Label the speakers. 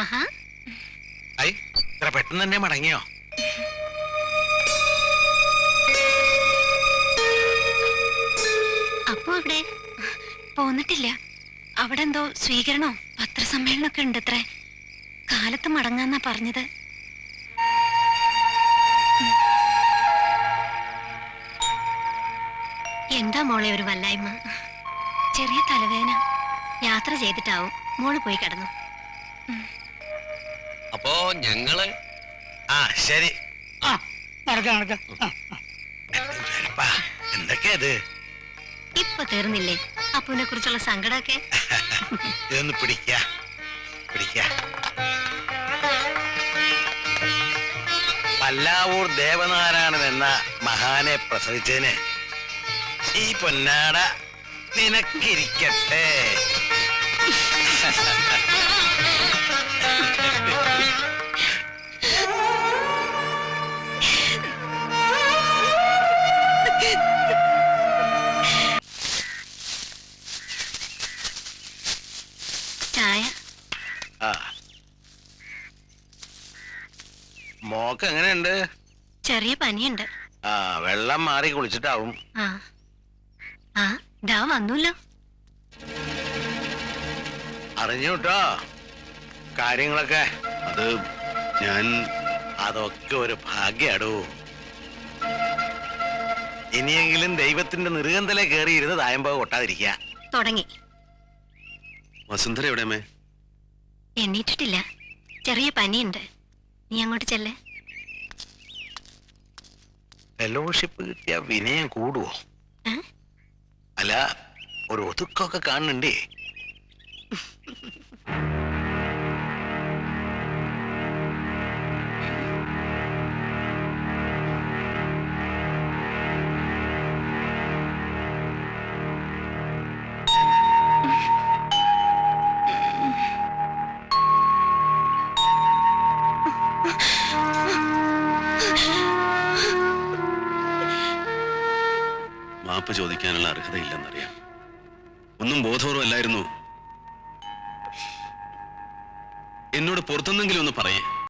Speaker 1: ആഹാ.
Speaker 2: I ഇത്ര പെട്ടെന്ന് തന്നെ മടങ്ങിയോ?
Speaker 1: അപ്പോ ഇവിടെ പോന്നിട്ടില്ല. അവിടെ എന്തോ സ്വീകരണോ പത്രസമ്മേളനമൊക്കെ ഉണ്ട് അത്രേ. കാലത്ത് മടങ്ങാന്നാ പറഞ്ഞത്. എന്താ മോളെ ഒരു വല്ലായ്മ? ചെറിയ തലവേദന. യാത്ര ചെയ്തിട്ടാവും. മോള് പോയി കിടന്നു.
Speaker 3: അപ്പോ ഞങ്ങള്
Speaker 2: ശരി.
Speaker 4: നടക്ക
Speaker 2: എന്തൊക്കെയാ ഇത്?
Speaker 1: ഇപ്പൊ തീർന്നില്ലേ അപ്പുവിനെ കുറിച്ചുള്ള സങ്കടമൊക്കെ?
Speaker 2: ഇതൊന്ന് പിടിക്ക. പല്ലാവൂർ ദേവനാരായണൻ എന്ന മഹാനെ പ്രസവിച്ചതിന് ഈ പൊന്നാട നിനക്കിരിക്കട്ടെ.
Speaker 1: ചായ.
Speaker 2: മോക്ക് എങ്ങനെയുണ്ട്?
Speaker 1: ചെറിയ പനിയുണ്ട്.
Speaker 2: വെള്ളം മാറി കുളിച്ചിട്ടാവും.
Speaker 1: ദാ വന്നൂല്ലോ.
Speaker 2: അറിഞ്ഞു കേട്ടോ കാര്യങ്ങളൊക്കെ. അത് അതൊക്കെ ഒരു ഭാഗ്യാടോ. ഇനിയെങ്കിലും ദൈവത്തിന്റെ നെറുകന്തലെ കയറിയിരുന്ന് തായമ്പോ കൊട്ടാതിരിക്കുക.
Speaker 1: തുടങ്ങി.
Speaker 3: വസുന്ധര എവിടെയമ്മേ?
Speaker 1: എണ്ണീറ്റിട്ടില്ല. ചെറിയ പനിയുണ്ട്. നീ അങ്ങോട്ട് ചെല്ലേ.
Speaker 2: ഫെലോഷിപ്പ് കിട്ടിയ വിനയം കൂടുവോ? അല്ല, ഒരു ഒതുക്കൊക്കെ കാണുന്നുണ്ടേ.
Speaker 3: മാപ്പ് ചോദിക്കാനുള്ള അർഹതയില്ലെന്നറിയാം. ഒന്നും ബോധപൂർവമല്ലായിരുന്നു. എന്നോട് പുറത്തുനിന്നെങ്കിലും ഒന്ന് പറയേ.